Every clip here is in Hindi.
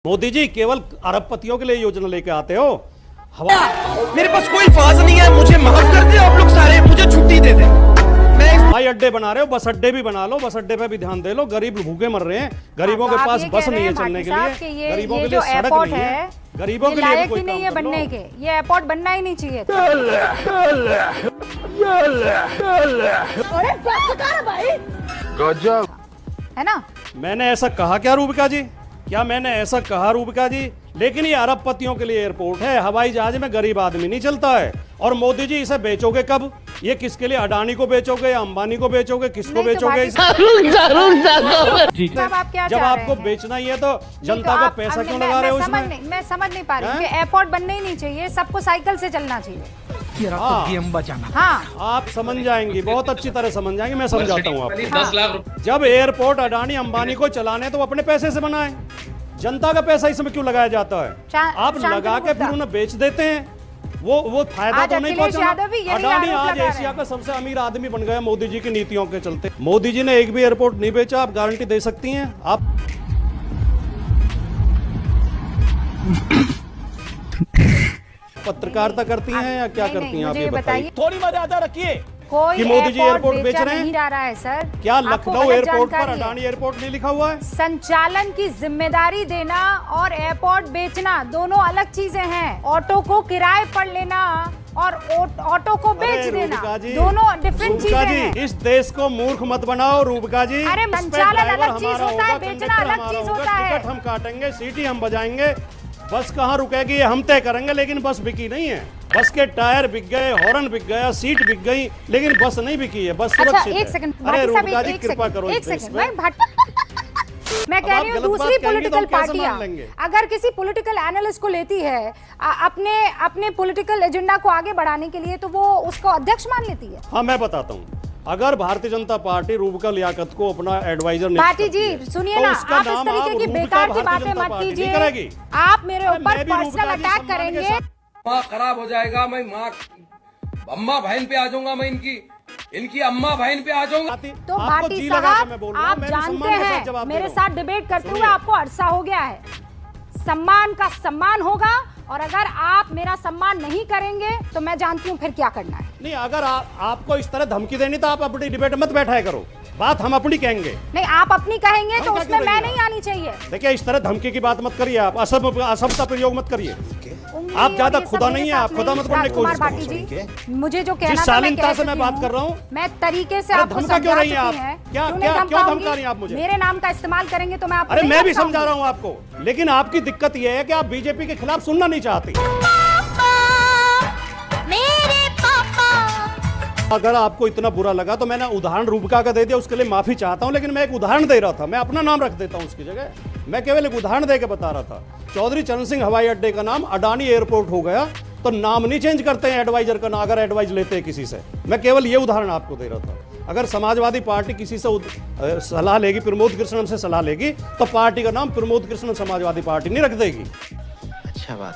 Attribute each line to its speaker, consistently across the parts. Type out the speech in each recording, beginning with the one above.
Speaker 1: मोदी जी केवल अरबपतियों के लिए योजना लेके आते हो।
Speaker 2: मेरे पास कोई फाज नहीं है, मुझे माफ कर दे आप लोग सारे, मुझे छुट्टी दे दे।
Speaker 1: हवाई अड्डे बना रहे हो, बस अड्डे भी बना लो, बस अड्डे पे भी ध्यान दे लो। गरीब भूखे मर रहे हैं, गरीबों के पास बस नहीं है चलने के लिए, गरीबों के लिए सड़क नहीं है, गरीबों के लिए कोई
Speaker 3: नहीं है बनने के। ये एयरपोर्ट बनना ही नहीं चाहिए। अरे भाई
Speaker 2: गजब
Speaker 3: है ना।
Speaker 1: मैंने ऐसा कहा क्या रूबिका जी? क्या मैंने ऐसा कहा रूबिका जी? लेकिन ये अरबपतियों के लिए एयरपोर्ट है, हवाई जहाज में गरीब आदमी नहीं चलता है। और मोदी जी इसे बेचोगे कब? ये किसके लिए? अडानी को बेचोगे या अंबानी को बेचोगे? किसको बेचोगे? जब आपको बेचना ही है तो जनता का पैसा क्यों लगा रहे हो इसमें?
Speaker 3: मैं समझ नहीं पा रही हूँ। एयरपोर्ट बनना ही नहीं चाहिए, सबको साइकिल से चलना चाहिए। हाँ,
Speaker 1: आप समझ जाएंगी, बहुत अच्छी तरह समझ जाएंगे। मैं समझाता हूँ आपको। 10 लाख जब एयरपोर्ट अडानी अंबानी को चलाने तो वो अपने पैसे से बनाए, जनता का पैसा इसमें क्यों लगाया जाता है? आप लगा के फिर उन्हें बेच देते हैं, वो फायदा तो नहीं पहुंचा। अडानी आज एशिया का सबसे अमीर आदमी बन गया मोदी जी की नीतियों के चलते। मोदी जी ने एक भी एयरपोर्ट नहीं बेचा, आप गारंटी दे सकती हैं? आप पत्रकारिता करती हैं या क्या करती हैं? आप ये बताइए।
Speaker 2: थोड़ी मर्यादा रखिए।
Speaker 3: कोई
Speaker 1: मोदी जी एयरपोर्ट बेच रहे हैं?
Speaker 3: नहीं जा रहा है सर।
Speaker 1: क्या लखनऊ एयरपोर्ट पर अडानी एयरपोर्ट नहीं लिखा हुआ है?
Speaker 3: संचालन की जिम्मेदारी देना और एयरपोर्ट बेचना दोनों अलग चीजें हैं। ऑटो को किराए पर लेना और ऑटो को बेच देना दोनों डिफरेंट चीजें हैं।
Speaker 1: इस देश को मूर्ख मत बनाओ रूबिका जी।
Speaker 3: अरे संचालन अलग चीज होता है, बेचना अलग चीज होता है।
Speaker 1: टिकट हम काटेंगे, सीटी हम बजाएंगे, बस कहाँ रुकेगी ये हम तय करेंगे। लेकिन बस बिकी नहीं है, बस के टायर बिक गए, हॉर्न बिक गया, सीट बिक गई, लेकिन बस नहीं बिकी है। बस सुरक्षित है।
Speaker 3: एक सेकंड,
Speaker 1: अरे रूबिका जी कृपा करो।
Speaker 3: एक सेकंड, मैं कह रही हूँ दूसरी पॉलिटिकल पार्टियां अगर किसी पॉलिटिकल एनालिस्ट को लेती है अपने पॉलिटिकल एजेंडा को आगे बढ़ाने के लिए, तो वो उसको अध्यक्ष मान लेती है।
Speaker 1: हाँ, मैं बताता हूँ। अगर भारतीय जनता पार्टी रूबिका लियाकत को अपना एडवाइजर
Speaker 3: पार्टी जी सुनिए ना, आप इस तरीके की बेकार की बातें मत कीजिए। आप मेरे ऊपर पर्सनल अटैक करेंगे,
Speaker 2: माँ खराब हो जाएगा। मैं माँ अम्मा बहन पे आ जाऊंगा, मैं इनकी अम्मा बहन पे आ जाऊंगा।
Speaker 3: तो भाटी साहब आप जानते हैं मेरे साथ डिबेट करते हुए आपको अरसा हो गया है। सम्मान का सम्मान होगा, और अगर आप मेरा सम्मान नहीं करेंगे तो मैं जानती हूँ फिर क्या करना है।
Speaker 1: नहीं, अगर आपको इस तरह धमकी देनी तो आप अपनी डिबेट मत बैठाया करो, बात हम अपनी कहेंगे।
Speaker 3: नहीं, आप अपनी कहेंगे तो उसमें मैं नहीं आनी चाहिए।
Speaker 1: देखिए, इस तरह धमकी की बात मत करिए, आप असभ्यता प्रयोग मत करिए। आप ज्यादा खुदा नहीं है, आप खुदा मत बनने की कोशिश करिए।
Speaker 3: मुझे जो कहना
Speaker 1: जिस शालीनता से मैं बात कर रहा हूँ,
Speaker 3: मैं तरीके से आपको
Speaker 1: धमका क्यों रही हैं आप? क्या क्यों धमका रही हैं आप मुझे?
Speaker 3: मेरे नाम का इस्तेमाल करेंगे तो मैं आपको
Speaker 1: अरे मैं भी समझा रहा हूँ आपको, लेकिन आपकी दिक्कत यह है कि आप बीजेपी के खिलाफ सुनना नहीं चाहती। अगर आपको इतना बुरा लगा तो मैंने उदाहरण रूबिका का दे दिया, उसके लिए माफी चाहता हूं। लेकिन मैं एक उदाहरण दे रहा था, मैं अपना नाम रख देता हूं उसकी जगह। मैं केवल एक उदाहरण दे के बता रहा था। चौधरी चरण सिंह हवाई अड्डे का नाम अडानी एयरपोर्ट हो गया तो नाम नहीं चेंज करते हैं एडवाइजर का ना, अगर एडवाइज लेते हैं किसी से। मैं केवल ये उदाहरण आपको दे रहा था। अगर समाजवादी पार्टी किसी से सलाह लेगी, प्रमोद कृष्णन से सलाह लेगी, तो पार्टी का नाम प्रमोद कृष्णन समाजवादी पार्टी नहीं रख देगी।
Speaker 2: अच्छा बात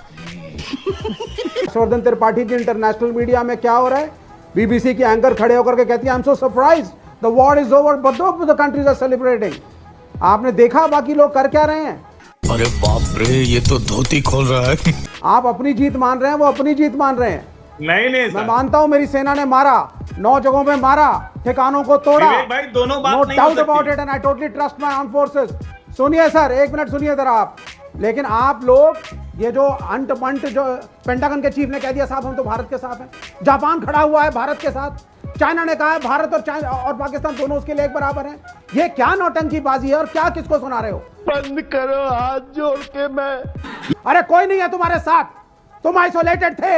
Speaker 4: हर्षवर्धन त्रिपाठी जी इंटरनेशनल मीडिया में क्या हो रहा है? बीबीसी की एंकर खड़े होकर के कहती है I am so surprised the war is over but the countries are celebrating. आपने देखा बाकी लोग कर क्या रहे हैं?
Speaker 5: अरे बाप रे, ये तो धोती खोल रहा है।
Speaker 4: आप अपनी जीत मान रहे हैं, वो अपनी जीत मान रहे हैं।
Speaker 6: नहीं
Speaker 4: मैं मानता हूं मेरी सेना ने मारा, 9 जगहों पे मारा, ठिकानों को तोड़ा।
Speaker 6: भाई दोनों बात
Speaker 4: नो
Speaker 6: नहीं हो
Speaker 4: डाउट अबाउट
Speaker 6: सकती।
Speaker 4: It and I totally trust my armed forces. सुनिए सर, एक मिनट सुनिए जरा आप। लेकिन आप लोग ये जो अंट पंट जो पेंटागन के चीफ ने कह दिया साहब हम तो भारत के साथ हैं, जापान खड़ा हुआ है भारत के साथ, चाइना ने कहा है भारत और पाकिस्तान दोनों उसके लिए एक बराबर हैं। ये क्या नौटंकी बाजी है और क्या किसको सुना रहे हो?
Speaker 5: बंद करो, हाथ जोड़ के मैं।
Speaker 4: अरे कोई नहीं है तुम्हारे साथ, तुम आइसोलेटेड थे।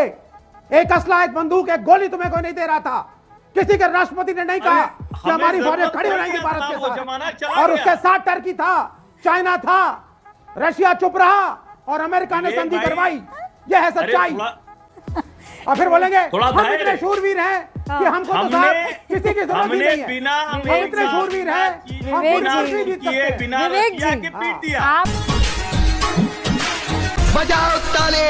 Speaker 4: एक असला, एक बंदूक, एक गोली तुम्हें कोई नहीं दे रहा था। किसी के राष्ट्रपति ने नहीं कहा कि हमारी फौजें खड़ी हो रहेंगी भारत के साथ। और उसके साथ टर्की था, चाइना था, रशिया चुप रहा और अमेरिका ने संधि करवाई। यह है सच्चाई। और फिर बोलेंगे हम इतने शूरवीर हैं कि हमको तो साहब किसी की जरूरत नहीं है। हम इतने शूरवीर हैं, हम पूरी जीत सकते हैं।
Speaker 3: आप
Speaker 2: बजाओ ताली।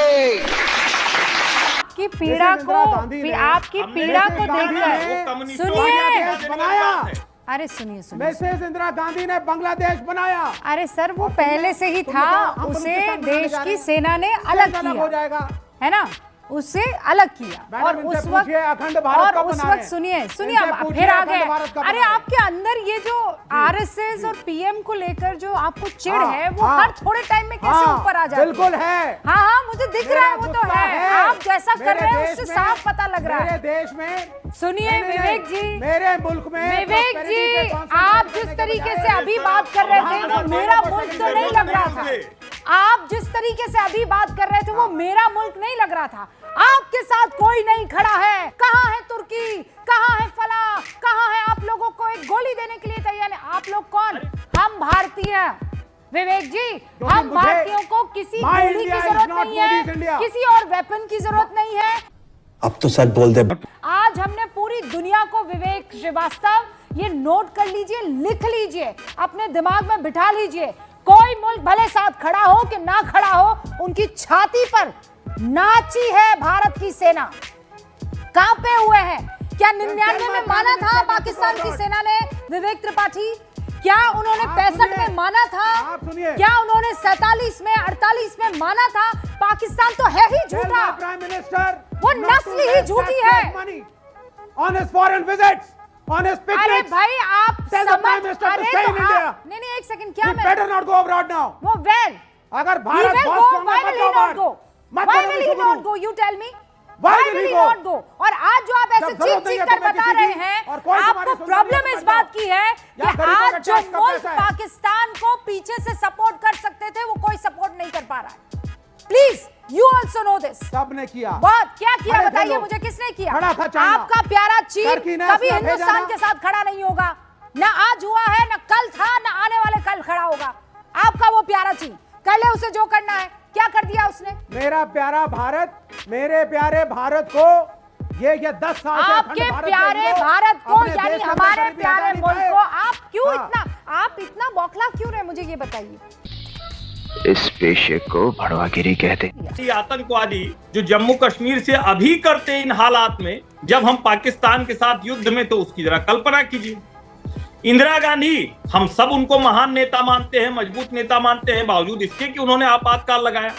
Speaker 3: आपकी पीड़ा को देखकर सुनिए, अरे सुनिए सुनिए,
Speaker 4: मिसेस इंदिरा गांधी ने बांग्लादेश बनाया।
Speaker 3: अरे सर वो पहले से ही था, उसे देश की सेना ने अलग
Speaker 4: हो
Speaker 3: किया,
Speaker 4: जाएगा,
Speaker 3: है ना, उससे अलग किया। और
Speaker 4: मैडम,
Speaker 3: उस
Speaker 4: इनसे
Speaker 3: वक्त
Speaker 4: पूछिए अखंड भारत कब
Speaker 3: उस
Speaker 4: बना
Speaker 3: वक्त
Speaker 4: है?
Speaker 3: सुनिए
Speaker 4: इनसे
Speaker 3: अब
Speaker 4: पूछिए
Speaker 3: फिर आ
Speaker 4: अखंड
Speaker 3: गए।
Speaker 4: भारत कब
Speaker 3: अरे
Speaker 4: बना है?
Speaker 3: आपके अंदर ये जो आरएसएस और पीएम को लेकर जो आपको चिढ़
Speaker 4: हाँ,
Speaker 3: है, वो
Speaker 4: हाँ,
Speaker 3: हर थोड़े टाइम में कैसे
Speaker 4: हाँ,
Speaker 3: ऊपर आ जाती है?
Speaker 4: बिल्कुल है।
Speaker 3: हाँ मुझे दिख रहा है, वो तो
Speaker 4: गुस्सा
Speaker 3: है, आप जैसा कर रहे हैं उससे साफ पता लग रहा है।
Speaker 4: मेरे देश में,
Speaker 3: सुनिए
Speaker 4: नहीं, नहीं,
Speaker 3: विवेक जी,
Speaker 4: मेरे मुल्क में
Speaker 3: विवेक
Speaker 4: prosperity पे
Speaker 3: जी,
Speaker 4: concentrate
Speaker 3: आप
Speaker 4: करने
Speaker 3: जिस
Speaker 4: के
Speaker 3: तरीके
Speaker 4: बजाय-
Speaker 3: से अभी बात कर रहे थे वो मेरा मुल्क तो नहीं लग रहा था। आप जिस तरीके से अभी बात कर रहे थे वो मेरा मुल्क नहीं लग रहा था। आपके साथ कोई नहीं खड़ा है। कहाँ है तुर्की, कहाँ है फला, कहाँ है आप लोगों को एक गोली देने के लिए तैयार है? आप लोग कौन? हम भारतीय। विवेक जी, हम भारतीयों को किसी गोली की जरूरत नहीं है, किसी और वेपन की जरूरत नहीं है।
Speaker 6: अब तो सच बोल दे।
Speaker 3: आज हमने पूरी दुनिया को, विवेक श्रीवास्तव, ये नोट कर लीजिए, लिख लीजिए, अपने दिमाग में बिठा लीजिए, कोई मुल्क भले साथ खड़ा हो कि ना खड़ा हो, उनकी छाती पर नाची है भारत की सेना, कांपे हुए हैं। क्या 99 में माना था पाकिस्तान की सेना ने, विवेक त्रिपाठी? क्या उन्होंने 65 में माना था? क्या उन्होंने 47 में, 48 में माना था? पाकिस्तान तो है ही झूठा,
Speaker 4: प्राइम मिनिस्टर,
Speaker 3: वो नस्ल ही झूठी है।
Speaker 4: On his foreign visits, on his picnics.
Speaker 3: अरे भाई आप
Speaker 4: Tell the Prime Minister to stay in India.
Speaker 3: नहीं एक सेकंड, क्या
Speaker 4: He
Speaker 3: मैं
Speaker 4: better not go abroad now.
Speaker 3: वो वेल
Speaker 4: अगर भारत बहुत
Speaker 3: why will he not go? Why will he not go? You tell me.
Speaker 4: Why
Speaker 3: Why
Speaker 4: will
Speaker 3: will
Speaker 4: he
Speaker 3: he
Speaker 4: go?
Speaker 3: not go? और आज जो आप ऐसे
Speaker 4: जब जरूरत
Speaker 3: चीख
Speaker 4: नहीं है
Speaker 3: चीख कर
Speaker 4: तुम्हें
Speaker 3: बता
Speaker 4: किसी
Speaker 3: रहे
Speaker 4: की,
Speaker 3: हैं,
Speaker 4: और कोई
Speaker 3: आपको
Speaker 4: तुम्हारी सुनने
Speaker 3: प्रॉब्लम
Speaker 4: नहीं
Speaker 3: इस
Speaker 4: करता।
Speaker 3: बात की है
Speaker 4: या
Speaker 3: कि
Speaker 4: गरीबों का
Speaker 3: आज जो
Speaker 4: टैक्स का
Speaker 3: मुल्क
Speaker 4: पैसा है।
Speaker 3: पाकिस्तान को पीछे से सपोर्ट कर सकते थे, वो कोई सपोर्ट नहीं कर पा रहा है। Please you also know this.
Speaker 4: सबने किया।
Speaker 3: बहुत क्या किया
Speaker 4: खड़े थे
Speaker 3: बताइए
Speaker 4: लोग।
Speaker 3: मुझे, किसने किया?
Speaker 4: खड़ा था चाइना।
Speaker 3: आपका प्यारा चीन
Speaker 4: टर्की ने
Speaker 3: कभी
Speaker 4: असला भेजा
Speaker 3: हिंदुस्तान
Speaker 4: ना।
Speaker 3: के साथ खड़ा नहीं होगा, ना आज हुआ है, ना कल था, ना आने वाले कल खड़ा होगा। आपका वो प्यारा चीन, कर ले उसे जो करना है। क्या कर दिया उसने?
Speaker 4: मेरा प्यारा भारत, मेरे प्यारे भारत को ये 10 साल से
Speaker 3: आपके
Speaker 4: अखंड
Speaker 3: प्यारे
Speaker 4: के
Speaker 3: भारत को,
Speaker 4: अपने
Speaker 3: यानी
Speaker 4: देश में
Speaker 3: हमारे
Speaker 4: गरीबी
Speaker 3: प्यारे
Speaker 4: हटानी
Speaker 3: मुल्क
Speaker 4: पाए।
Speaker 3: को आप क्यों
Speaker 4: हाँ।
Speaker 3: आप इतना बौखला क्यों रहे, मुझे ये बताइए।
Speaker 7: इस पेशे को भड़वागिरी कहते।
Speaker 8: ये आतंकवादी जो जम्मू कश्मीर से अभी करते इन हालात में, जब हम पाकिस्तान के साथ युद्ध में, तो उसकी जरा कल्पना कीजिए। इंदिरा गांधी, हम सब उनको महान नेता मानते हैं, मजबूत नेता मानते हैं, बावजूद इसके कि उन्होंने आपातकाल लगाया।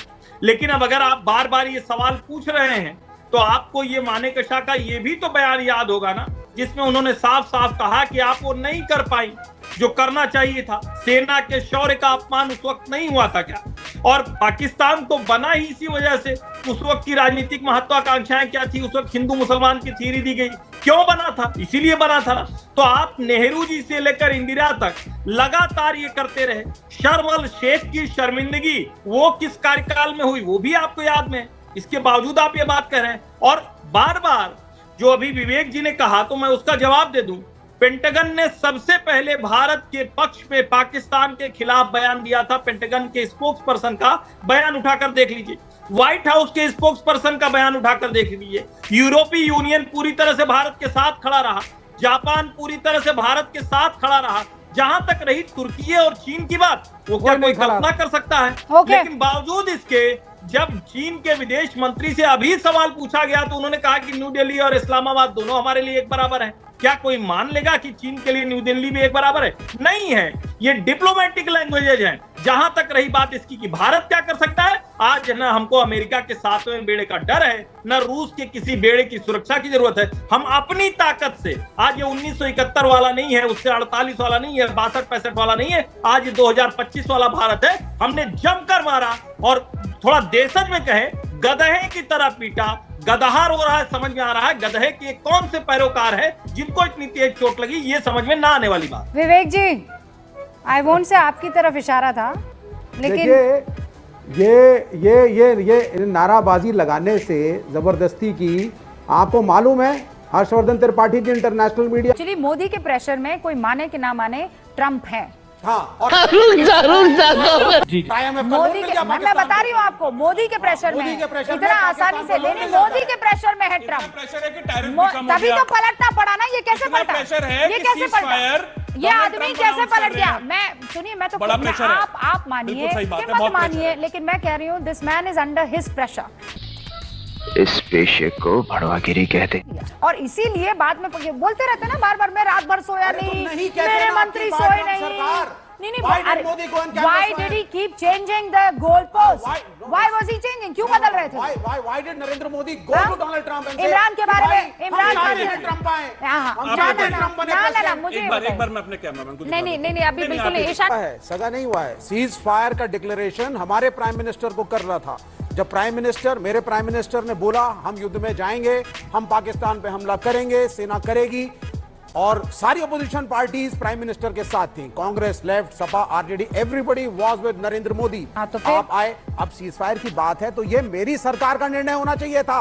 Speaker 8: लेकिन अब अगर आप बार बार ये सवाल पूछ रहे हैं, तो आपको ये मानेकशा का ये भी तो बयान याद होगा ना, जिसमें उन्होंने साफ साफ कहा कि आप वो नहीं कर पाई जो करना चाहिए था। सेना के शौर्य का अपमान उस वक्त नहीं हुआ था क्या? और पाकिस्तान तो बना ही इसी वजह से। उस वक्त की राजनीतिक महत्वाकांक्षाएं क्या थी? उस वक्त हिंदू मुसलमान की थ्योरी दी गई। क्यों बना था? इसीलिए बना था ना। तो आप नेहरू जी से लेकर इंदिरा तक लगातार ये करते रहे। शर्म शेख की शर्मिंदगी वो किस कार्यकाल में हुई, वो भी आपको याद में है। इसके बावजूद आप ये बात कर रहे हैं। और बार बार जो अभी विवेक जी ने कहा, तो मैं उसका जवाब दे दूं। पेंटागन ने सबसे पहले भारत के पक्ष में पाकिस्तान के खिलाफ बयान दिया था। पेंटागन के स्पोक्स पर्सन का बयान उठाकर देख लीजिए, व्हाइट हाउस के स्पोक्स पर्सन का बयान उठाकर देख लीजिए। यूरोपीय यूनियन पूरी तरह से भारत के साथ खड़ा रहा, जापान पूरी तरह से भारत के साथ खड़ा रहा। जहां तक रही तुर्की और चीन की बात, वो क्या कोई कल्पना कर सकता है? लेकिन बावजूद इसके, जब चीन के विदेश मंत्री से अभी सवाल पूछा गया, तो उन्होंने कहा कि न्यू दिल्ली और इस्लामाबाद दोनों हमारे लिए एक बराबर है। क्या कोई मान लेगा कि चीन के लिए न्यू दिल्ली भी एक बराबर है? नहीं है। ये डिप्लोमेटिक लैंग्वेजेज हैं। जहां तक रही बात इसकी कि भारत क्या कर सकता है, आज न हमको अमेरिका के 7वें बेड़े का डर है, न रूस के किसी बेड़े की सुरक्षा की जरूरत है। हम अपनी ताकत से, आज ये 1971 वाला नहीं है, उससे 48 वाला नहीं है, 62-65 वाला नहीं है, आज ये 2025 वाला भारत है। हमने जमकर मारा और थोड़ा देशज में कहे, गधे की तरह पीटा। गदहा रो रहा है, समझ में आ रहा है गधे के कौन से पैरोकार है जिनको इतनी तेज चोट लगी, ये समझ में ना आने वाली बात।
Speaker 3: विवेक जी, आई वोंट से आपकी तरफ इशारा था, लेकिन
Speaker 4: ये नाराबाजी लगाने से, जबरदस्ती की, आपको मालूम है Harshvardhan Tripathi ji international media,
Speaker 3: actually Modi के प्रेशर में, कोई माने कि ना माने, ट्रंप है।
Speaker 4: हाँ, और
Speaker 3: मोदी के, मैं बता रही हूँ आपको, मोदी के प्रेशर में इतना आसानी से लेने, मोदी के प्रेशर में है ट्रंप। तभी तो पलटना पड़ा ना। ये कैसे पलटा? ये कैसे पलटा? ये आदमी कैसे पलट गया? मैं सुनिए, मैं तो आप मानिए कि मत मानिए, लेकिन मैं कह रही हूँ this man is under his pressure.
Speaker 7: इस पेशे को भड़वागिरी कहते।
Speaker 3: और इसीलिए बाद में बोलते रहते ना बार बार, मैं रात भर सोया
Speaker 4: अरे तुम
Speaker 3: नहीं,
Speaker 4: नहीं कहते
Speaker 3: मेरे
Speaker 4: ना
Speaker 3: मंत्री
Speaker 4: आपकी
Speaker 3: सोए
Speaker 4: बात
Speaker 3: नहीं।
Speaker 4: सरकार।
Speaker 3: नहीं
Speaker 4: Why did Modi go and cancel
Speaker 3: why
Speaker 4: fire?
Speaker 3: did he keep changing the goalpost?
Speaker 4: No,
Speaker 3: Why was he changing? क्यों बदल रहे थे?
Speaker 4: Why did Narendra Modi go
Speaker 3: हाँ?
Speaker 4: to Donald Trump and say
Speaker 3: Imran के बारे में, इमरान
Speaker 4: हम चाहते
Speaker 3: का
Speaker 4: हैं ट्रम्प आए,
Speaker 3: हाँ,
Speaker 4: हम
Speaker 3: ना,
Speaker 4: चाहते
Speaker 3: ना,
Speaker 4: हैं ट्रम्प बने
Speaker 3: ना, ना, ना,
Speaker 4: president।
Speaker 3: मुझे
Speaker 8: एक बार मैं अपने कैमरामैन को दिखा
Speaker 3: नहीं,
Speaker 8: दूं।
Speaker 3: नहीं, अभी बिल्कुल नहीं, ईशान
Speaker 4: है, सगा नहीं हुआ है। सीज फायर का डिक्लेरेशन हमारे प्राइम मिनिस्टर को कर रहा था। जब प्राइम मिनिस्टर, मेरे प्राइम मिनिस्टर ने बोला हम युद्ध में जाएंगे, हम पाकिस्तान पे हमला करेंगे, सेना करेगी, और सारी अपोजिशन पार्टीज प्राइम मिनिस्टर के साथ थी, Congress, left, Sapa, RJD, everybody was with Narendra Modi.
Speaker 3: तो फिर?
Speaker 4: आप आए, अब सीज फायर की बात है तो ये मेरी सरकार का निर्णय होना चाहिए था।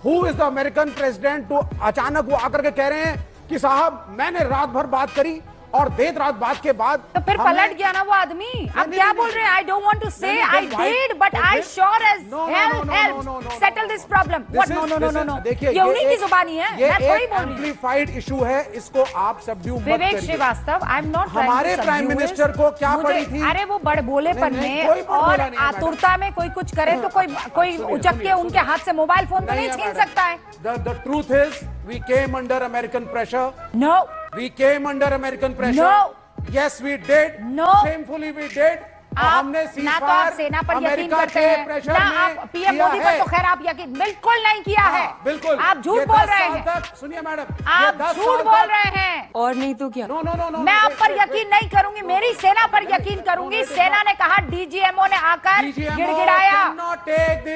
Speaker 4: Who is the American president to अचानक वो आकर के कह रहे हैं कि साहब मैंने रात भर बात करी और देर रात बात के बाद
Speaker 3: तो फिर पलट गया ना वो आदमी। अब क्या बोल रहे हैं? I don't want to say I did but I sure as help settle this problem. What? No.
Speaker 4: देखिए
Speaker 3: ये उन्हीं की जुबानी है, मैं थोड़ी बोल रही हूं।
Speaker 4: एम्प्लीफाइड इशू है, इसको आप सबड्यू मत
Speaker 3: विवेक
Speaker 4: करिए।
Speaker 3: श्रीवास्तव, आई एम नॉट
Speaker 4: हमारे प्राइम मिनिस्टर को क्या पड़ी थी?
Speaker 3: अरे वो बड़े बोलेपन
Speaker 4: नहीं,
Speaker 3: में
Speaker 4: कोई
Speaker 3: और
Speaker 4: बोला नहीं है,
Speaker 3: आतुरता में कोई कुछ करे तो कोई उचक के उनके हाथ से मोबाइल फोन तो नहीं छीन सकता है।
Speaker 4: The truth is we came under American pressure.
Speaker 3: No,
Speaker 4: We came under American pressure.
Speaker 3: No.
Speaker 4: Yes, we did.
Speaker 3: No.
Speaker 4: Shamefully we did.
Speaker 3: आप
Speaker 4: हमने
Speaker 3: ना तो आप सेना पर यकीन करते हैं, ना आप पीएम मोदी पर तो खैर आप यकीन बिल्कुल नहीं किया है।
Speaker 4: बिल्कुल,
Speaker 3: आप झूठ बोल रहे हैं।
Speaker 4: सुनिए मैडम,
Speaker 3: आप झूठ बोल रहे हैं।
Speaker 6: और नहीं तो क्या?
Speaker 4: नो,
Speaker 3: मैं आप पर यकीन नहीं करूंगी, मेरी सेना पर यकीन करूंगी। सेना ने कहा, डीजीएमओ ने आकर गिड़गिड़ाया।
Speaker 4: cannot take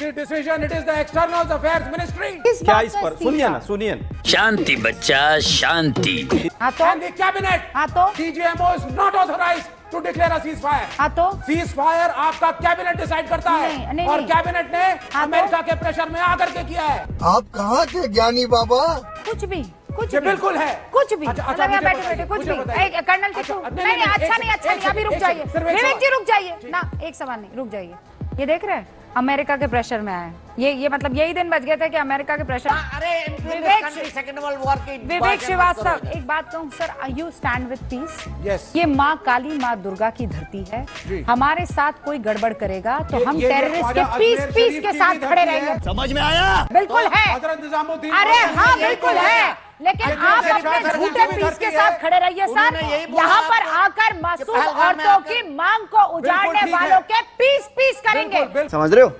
Speaker 4: the decision. It is the External Affairs Ministry.
Speaker 1: क्या इस पर सुनिए ना, सुनिए।
Speaker 5: शांति बच्चा शांति।
Speaker 3: हाँ तो,
Speaker 4: And the cabinet.
Speaker 3: हाँ तो,
Speaker 4: DGMO is not authorized to declare a ceasefire.
Speaker 3: हाँ तो,
Speaker 4: सीजफायर आपका कैबिनेट डिसाइड करता है,
Speaker 3: नहीं,
Speaker 4: और
Speaker 3: नहीं।
Speaker 4: कैबिनेट ने
Speaker 3: हाँ
Speaker 4: अमेरिका के प्रेशर में आकर के किया है।
Speaker 9: आप कहाँ थे ज्ञानी बाबा?
Speaker 3: कुछ भी
Speaker 4: ये बिल्कुल है,
Speaker 3: कुछ भी।
Speaker 4: अच्छा,
Speaker 3: मतलब यहाँ
Speaker 4: मुझे
Speaker 3: बैठे
Speaker 4: बताइए,
Speaker 3: बैठे कुछ
Speaker 4: मुझे
Speaker 3: भी।
Speaker 4: बताइए।
Speaker 3: कर्नल टिप्पू, नहीं, अच्छा नहीं, अभी रुक जाइए। विवेक जी रुक जाइए ना, एक सवाल नहीं, रुक जाइए। ये देख रहे हैं, अमेरिका के प्रेशर में आए। ये मतलब यही दिन बच गए थे कि अमेरिका के प्रेशर। विवेक श्रीवास्तव, एक बात कहूँ sir, you stand with piece.
Speaker 4: Yes,
Speaker 3: ये माँ काली, माँ दुर्गा की धरती है। हमारे साथ कोई गड़बड़ करेगा तो हम
Speaker 4: ये
Speaker 3: टेररिस्ट के
Speaker 4: ख्वाजा
Speaker 3: पीस
Speaker 4: अजमेर
Speaker 3: पीस
Speaker 4: शरीफ
Speaker 3: के
Speaker 4: की
Speaker 3: साथ
Speaker 4: भी
Speaker 3: खड़े
Speaker 4: धरती है।
Speaker 3: रहेंगे।
Speaker 9: समझ में आया?
Speaker 3: बिल्कुल है।
Speaker 4: हजरत निजामुद्दीन,
Speaker 3: अरे हाँ बिल्कुल है, लेकिन आप अपने झूठे पीस के साथ खड़े रहिए सर। यहाँ पर आकर मासूम औरतों की मांग को उजाड़ने वालों के पीस पीस करेंगे।
Speaker 1: समझ रहे हो?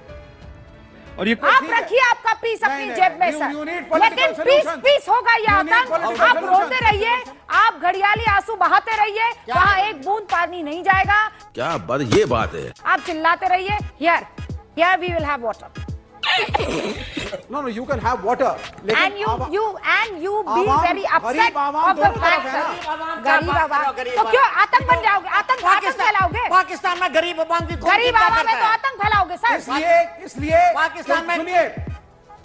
Speaker 1: और ये
Speaker 3: आप रखिए आपका पीस अपनी जेब में सर, लेकिन पीस होगा ये आतंक। आप रोते रहिए, आप घड़ियाली आंसू बहाते रहिए, वहाँ एक बूंद पानी नहीं जाएगा।
Speaker 9: क्या बात, ये बात है।
Speaker 3: आप चिल्लाते रहिए, here we will have water
Speaker 4: no, you can have water.
Speaker 3: and you be very upset of the fact that गरीब आवाम तो क्यों आतंक बन जाओगे? आतंक फैलाओगे
Speaker 9: पाकिस्तान में गरीब आवाम की
Speaker 3: गरीब आवाम में तो आतंक फैलाओगे सर।
Speaker 4: इसलिए
Speaker 9: पाकिस्तान में-
Speaker 4: सुनिए,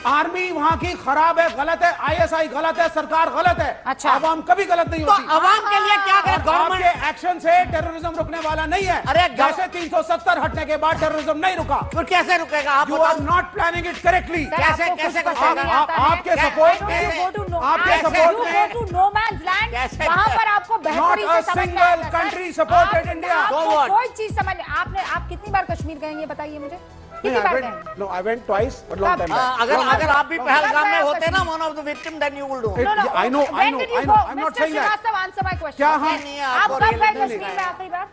Speaker 4: आर्मी वहाँ की खराब है, गलत है, आईएसआई गलत है, सरकार गलत है।
Speaker 3: अच्छा।
Speaker 4: आवाम कभी गलत नहीं होती।
Speaker 9: आवाम के लिए क्या करे?
Speaker 4: गवर्नमेंट के एक्शन से टेररिज्म रुकने वाला नहीं है।
Speaker 9: अरे
Speaker 4: जैसे 370 हटने के बाद टेररिज्म नहीं रुका।
Speaker 9: फिर कैसे रुकेगा? आप
Speaker 4: you are not planning it correctly.
Speaker 9: कैसे
Speaker 4: आपके सपोर्ट में
Speaker 3: नो मैन्स लैंड,
Speaker 9: कैसे?
Speaker 3: वहाँ पर आपको बेहतरी
Speaker 4: Not a
Speaker 3: से समझ में
Speaker 4: single
Speaker 3: आएगा, सर।
Speaker 4: country supported
Speaker 3: आपने-
Speaker 4: India.
Speaker 3: आपको
Speaker 9: So what?
Speaker 3: कोई चीज समझ आप कितनी बार कश्मीर गए हैं ये बताइए मुझे, कितनी बार गए हैं?
Speaker 4: No, I went twice, but long time back.
Speaker 9: अगर आप भी पहलगाम में होते ना,
Speaker 3: Kashmir.
Speaker 9: one of the victim, then you will do.
Speaker 4: It- I know.
Speaker 3: When did you go?
Speaker 4: I'm not
Speaker 3: Mr.
Speaker 4: saying that.
Speaker 3: Srivastava, answer my question.
Speaker 4: क्या हम-
Speaker 9: नहीं,
Speaker 3: आप
Speaker 9: आपको
Speaker 3: कब गए
Speaker 9: really
Speaker 3: कश्मीर
Speaker 9: नहीं
Speaker 3: में आखिरी बार?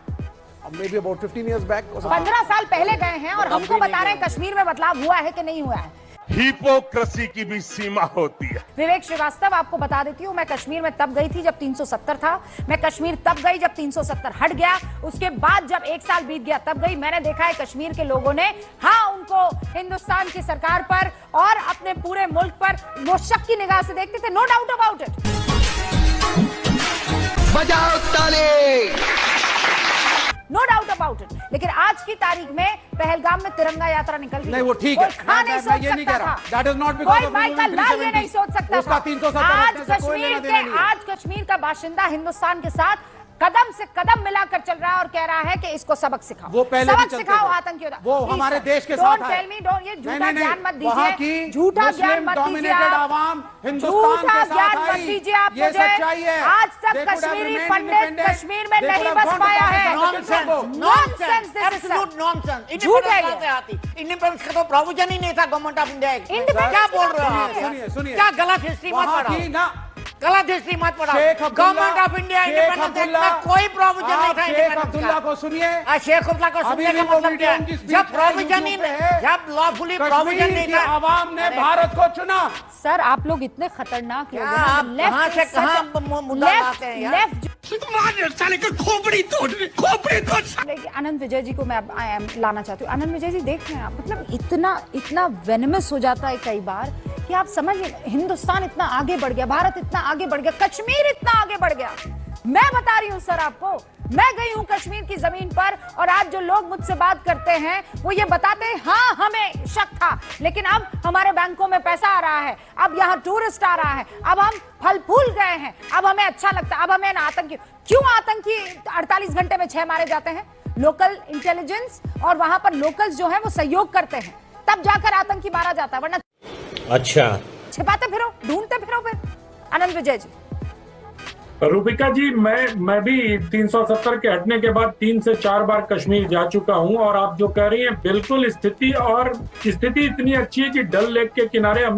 Speaker 4: Maybe about 15 years back or something.
Speaker 3: 15 साल पहले गए हैं और हमको बता रहे हैं कश्मीर में बदलाव हुआ है कि नहीं हुआ है।
Speaker 5: हिपोक्रेसी की भी सीमा होती है।
Speaker 3: विवेक श्रीवास्तव, आपको बता देती हूँ, मैं कश्मीर में तब गई थी जब 370 था। मैं कश्मीर तब गई जब 370 हट गया। उसके बाद जब एक साल बीत गया तब गई। मैंने देखा है कश्मीर के लोगों ने, हाँ, उनको हिंदुस्तान की सरकार पर और अपने पूरे मुल्क पर वो शक की निगाह से देखते थे। No doubt about it.
Speaker 9: बजाओ ताली।
Speaker 3: No doubt about it. लेकिन आज की तारीख में पहलगाम में तिरंगा यात्रा निकल गई।
Speaker 4: नहीं, वो ठीक है।
Speaker 3: कोई खा नहीं
Speaker 4: मैं
Speaker 3: सोच
Speaker 4: ये नहीं कह
Speaker 3: सकता
Speaker 4: रहा।
Speaker 3: था।
Speaker 4: That is not because
Speaker 3: कोई
Speaker 4: of
Speaker 3: माइकल लाल ये
Speaker 4: 370.
Speaker 3: नहीं सोच सकता
Speaker 4: उसका
Speaker 3: था।
Speaker 4: 370
Speaker 3: आज
Speaker 4: हटने से कोई लेना देना नहीं है।
Speaker 3: कश्मीर का बाशिंदा हिंदुस्तान के साथ कदम से कदम मिलाकर चल रहा है और कह रहा है कि इसको सबक सिखाओ।
Speaker 4: वो पहले भी
Speaker 3: सबक
Speaker 4: चलते
Speaker 3: सिखाओ
Speaker 4: थे।
Speaker 3: आतंकियों का।
Speaker 4: वो
Speaker 3: Please,
Speaker 4: हमारे
Speaker 3: sir,
Speaker 4: देश के
Speaker 3: don't
Speaker 4: साथ है।
Speaker 3: tell me, don't, ये झूठा
Speaker 4: नहीं,
Speaker 3: ज्ञान मत
Speaker 4: वहाँ
Speaker 3: दीजिए,
Speaker 4: की
Speaker 3: झूठा ज्ञान
Speaker 4: मुस्लिम
Speaker 3: मत दीजिए
Speaker 4: dominated
Speaker 3: आप।
Speaker 4: आवाम हिंदुस्तान
Speaker 3: झूठा
Speaker 4: के साथ
Speaker 3: ज्ञान मत
Speaker 4: आई।
Speaker 3: दीजिए आप
Speaker 4: ये
Speaker 3: मुझे।
Speaker 4: सच्चाई है।
Speaker 3: आज तक
Speaker 4: They could have
Speaker 3: Kashmiri
Speaker 4: remained
Speaker 3: Pandit
Speaker 4: independent.
Speaker 3: Kashmir में
Speaker 4: They
Speaker 3: नहीं
Speaker 4: could have
Speaker 3: बस
Speaker 4: gone to
Speaker 3: पाया है।
Speaker 4: Pakistan.
Speaker 3: Nonsense, this is
Speaker 9: absolute nonsense.
Speaker 3: झूठ है ये।
Speaker 9: इंडिपेंडेंस का तो प्रोविजन ही नहीं था गवर्नमेंट ऑफ इंडिया।
Speaker 3: Independence
Speaker 9: क्या बोल
Speaker 3: की
Speaker 9: रहे हो
Speaker 3: बात
Speaker 9: आप?
Speaker 3: नहीं
Speaker 4: सुनिए, सुनिए।
Speaker 9: क्या गलत हिस्ट्री मत
Speaker 4: वहाँ
Speaker 9: पढ़ाओ,
Speaker 4: की ना
Speaker 9: गलत हिस्ट्री मत पढ़ाओ।
Speaker 4: Sheikh Abdullah-
Speaker 9: government of India
Speaker 4: Sheikh
Speaker 9: independence act
Speaker 4: Abdullah-
Speaker 9: में कोई प्रोविजन नहीं था
Speaker 4: आप शेख
Speaker 9: इंडिपेंडेंस
Speaker 4: अब्दुल्ला
Speaker 9: का।
Speaker 4: को सुनिए।
Speaker 9: शेख अब्दुल्ला को
Speaker 4: अभी
Speaker 9: सुनने
Speaker 4: भी
Speaker 9: का
Speaker 4: वो
Speaker 9: मतलब क्या
Speaker 4: वीडियो
Speaker 9: है?
Speaker 4: की
Speaker 9: जब
Speaker 4: स्पीच
Speaker 9: प्रोविजन ही
Speaker 4: YouTube पे है।
Speaker 9: जब लॉफुली प्रोविजन
Speaker 4: कश्मीर
Speaker 9: नहीं
Speaker 4: की
Speaker 9: था।
Speaker 4: आवाम ने
Speaker 9: अरे,
Speaker 4: भारत को चुना।
Speaker 3: सर आप लोग इतने खतरनाक लोग
Speaker 9: क्या
Speaker 3: हैं।
Speaker 9: आप
Speaker 3: Left
Speaker 9: कहाँ से
Speaker 3: is
Speaker 9: कहाँ
Speaker 3: such a-
Speaker 9: मुद्दा लाते हैं यार?
Speaker 3: लेफ्ट लेकिन आनंद विजय जी को मैं अब लाना चाहती हूँ। आनंद विजय जी देख रहे हैं आप, मतलब इतना वेनमस हो जाता है कई बार कि आप समझिए हिंदुस्तान इतना आगे बढ़ गया, भारत इतना आगे बढ़ गया, कश्मीर इतना आगे बढ़ गया। मैं बता रही हूँ सर आपको, मैं गई हूँ कश्मीर की जमीन पर और आज जो लोग मुझसे बात करते हैं वो ये बताते हैं हाँ हमें शक था, लेकिन अब हमारे बैंकों में पैसा आ रहा है, अब यहाँ टूरिस्ट आ रहा है, अब हम फल फूल गए हैं, अब हमें अच्छा लगता है, अब हमें आतंकी क्यों आतंकी 48 घंटे में 6 मारे जाते हैं? लोकल इंटेलिजेंस और वहां पर लोकल्स जो है वो सहयोग करते हैं, तब जाकर आतंकी मारा जाता है, वरना
Speaker 8: अच्छा
Speaker 3: छिपाते फिरो, ढूंढते फिरो। फिर आनंद विजय जी।
Speaker 8: रूपिका जी, मैं भी 370 के हटने के बाद 3 से 4 बार कश्मीर जा चुका हूं और आप जो कह रही हैं बिल्कुल स्थिति इतनी अच्छी है कि डल लेक के किनारे हम